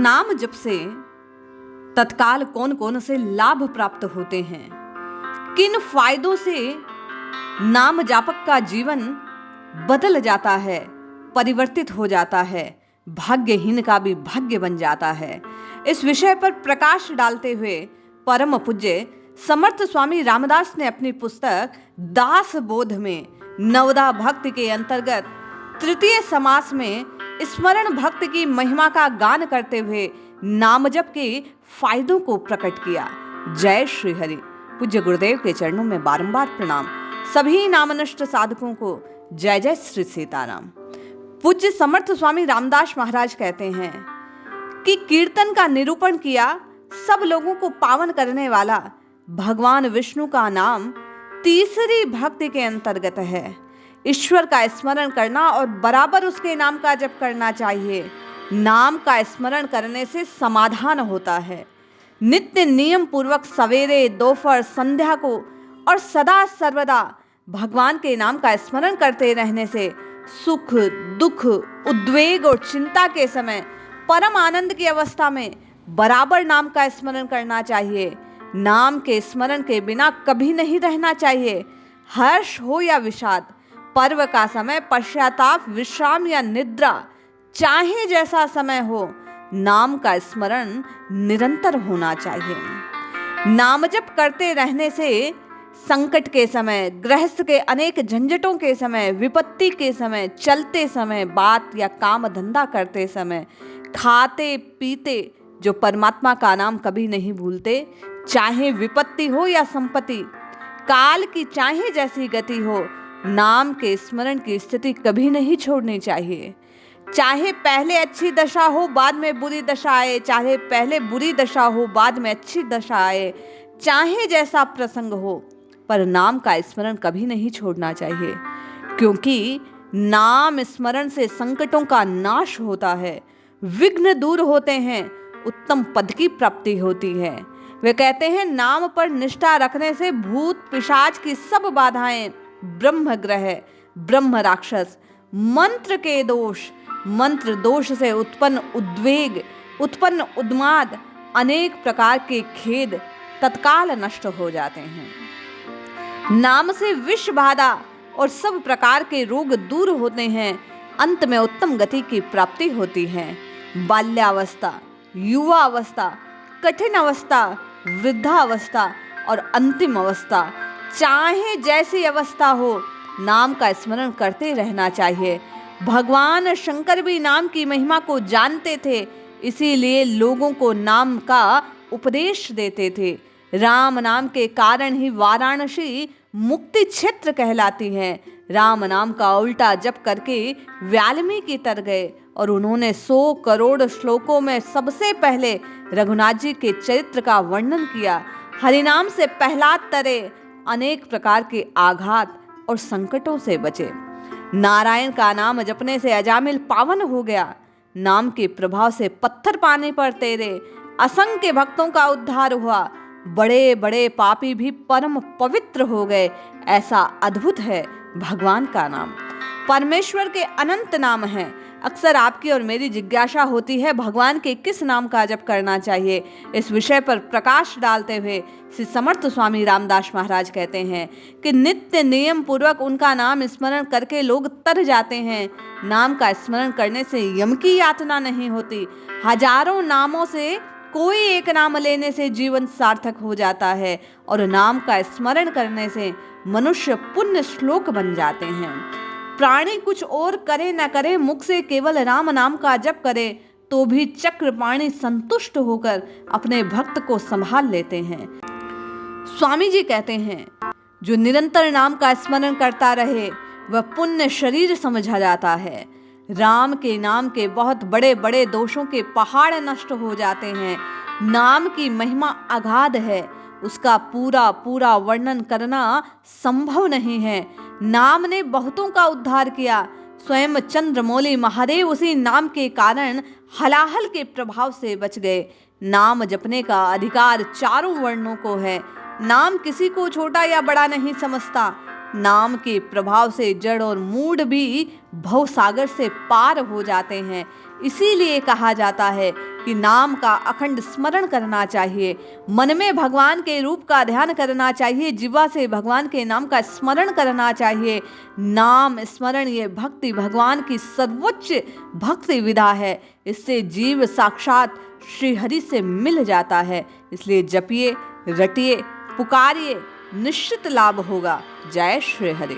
नाम जप से तत्काल कौन कौन से लाभ प्राप्त होते हैं, किन फायदों से नाम जापक का जीवन बदल जाता है, परिवर्तित हो जाता है, भाग्यहीन का भी भाग्य बन जाता है। इस विषय पर प्रकाश डालते हुए परम पूज्य समर्थ स्वामी रामदास ने अपनी पुस्तक दास बोध में नवदा भक्ति के अंतर्गत तृतीय समास में स्मरण भक्ति की महिमा का गान करते हुए नामजप के फायदों को प्रकट किया। जय श्री हरि। पूज्य गुरुदेव के चरणों में बारंबार प्रणाम। सभी नामनिष्ठ साधकों को जय जय श्री सीताराम। पूज्य समर्थ स्वामी रामदास महाराज कहते हैं कि कीर्तन का निरूपण किया सब लोगों को पावन करने वाला भगवान विष्णु का नाम तीसरी भक्ति के अंतर्गत है। ईश्वर का स्मरण करना और बराबर उसके नाम का जप करना चाहिए। नाम का स्मरण करने से समाधान होता है। नित्य नियम पूर्वक सवेरे, दोपहर, संध्या को और सदा सर्वदा भगवान के नाम का स्मरण करते रहने से सुख, दुख, उद्वेग और चिंता के समय परम आनंद की अवस्था में बराबर नाम का स्मरण करना चाहिए। नाम के स्मरण के बिना कभी नहीं रहना चाहिए। हर्ष हो या विषाद, पर्व का समय, पश्चाताप, विश्राम या निद्रा, चाहे जैसा समय हो, नाम का स्मरण निरंतर होना चाहिए। नाम जप करते रहने से संकट के समय, गृहस्थ के अनेक झंझटों के समय, विपत्ति के समय, चलते समय, बात या काम धंधा करते समय, खाते पीते जो परमात्मा का नाम कभी नहीं भूलते, चाहे विपत्ति हो या संपत्ति, काल की चाहे जैसी गति हो, नाम के स्मरण की स्थिति कभी नहीं छोड़नी चाहिए। चाहे पहले अच्छी दशा हो, बाद में बुरी दशा आए, चाहे पहले बुरी दशा हो, बाद में अच्छी दशा आए, चाहे जैसा प्रसंग हो, पर नाम का स्मरण कभी नहीं छोड़ना चाहिए। क्योंकि नाम स्मरण से संकटों का नाश होता है, विघ्न दूर होते हैं, उत्तम पद की प्राप्ति होती है। वे कहते हैं नाम पर निष्ठा रखने से भूत पिशाच की सब बाधाएं, ब्रह्म ग्रह, ब्रह्म राक्षस, मंत्र के दोष, मंत्र दोष से उत्पन्न उद्वेग, उत्पन्न उन्माद, अनेक प्रकार के खेद तत्काल नष्ट हो जाते हैं। नाम से विष बाधा और सब प्रकार के रोग दूर होते हैं। अंत में उत्तम गति की प्राप्ति होती है। बाल्यावस्था, युवा अवस्था, कठिन अवस्था, वृद्धावस्था और अंतिम अवस्था, चाहे जैसी अवस्था हो, नाम का स्मरण करते रहना चाहिए। भगवान शंकर भी नाम की महिमा को जानते थे, इसीलिए लोगों को नाम का उपदेश देते थे। राम नाम के कारण ही वाराणसी मुक्ति क्षेत्र कहलाती है। राम नाम का उल्टा जप करके वाल्मीकि तर गए और उन्होंने 100 करोड़ श्लोकों में सबसे पहले रघुनाथ जी के चरित्र का वर्णन किया। हरिनाम से प्रहलाद तरे, अनेक प्रकार के आघात और संकटों से बचे। नारायण का नाम जपने से अजामिल पावन हो गया। नाम के प्रभाव से पत्थर पानी पर तैरे, असंख्य भक्तों का उद्धार हुआ। बड़े बड़े पापी भी परम पवित्र हो गए। ऐसा अद्भुत है भगवान का नाम। परमेश्वर के अनंत नाम हैं। अक्सर आपकी और मेरी जिज्ञासा होती है भगवान के किस नाम का जप करना चाहिए। इस विषय पर प्रकाश डालते हुए श्री समर्थ स्वामी रामदास महाराज कहते हैं कि नित्य नियम पूर्वक उनका नाम स्मरण करके लोग तर जाते हैं। नाम का स्मरण करने से यम की यातना नहीं होती। हजारों नामों से कोई एक नाम लेने से जीवन सार्थक हो जाता है और नाम का स्मरण करने से मनुष्य पुण्य श्लोक बन जाते हैं। प्राणी कुछ और करे न करे, मुख से केवल राम नाम का जप करे तो भी चक्रपाणी संतुष्ट होकर अपने भक्त को संभाल लेते हैं। स्वामी जी कहते हैं जो निरंतर नाम का स्मरण करता रहे वह पुण्य शरीर समझा जाता है। राम के नाम के बहुत बड़े बड़े दोषों के पहाड़ नष्ट हो जाते हैं। नाम की महिमा अगाध है, उसका पूरा पूरा वर्णन करना संभव नहीं है। नाम ने बहुतों का उद्धार किया। स्वयं चंद्रमौली महादेव उसी नाम के कारण हलाहल के प्रभाव से बच गए। नाम जपने का अधिकार चारों वर्णों को है। नाम किसी को छोटा या बड़ा नहीं समझता। नाम के प्रभाव से जड़ और मूढ़ भी भवसागर से पार हो जाते हैं। इसीलिए कहा जाता है कि नाम का अखंड स्मरण करना चाहिए, मन में भगवान के रूप का ध्यान करना चाहिए, जिह्वा से भगवान के नाम का स्मरण करना चाहिए। नाम स्मरण ये भक्ति भगवान की सर्वोच्च भक्ति विधा है। इससे जीव साक्षात श्री हरि से मिल जाता है। इसलिए जपिए, रटिए, पुकारिए, निश्चित लाभ होगा। जय श्री हरि।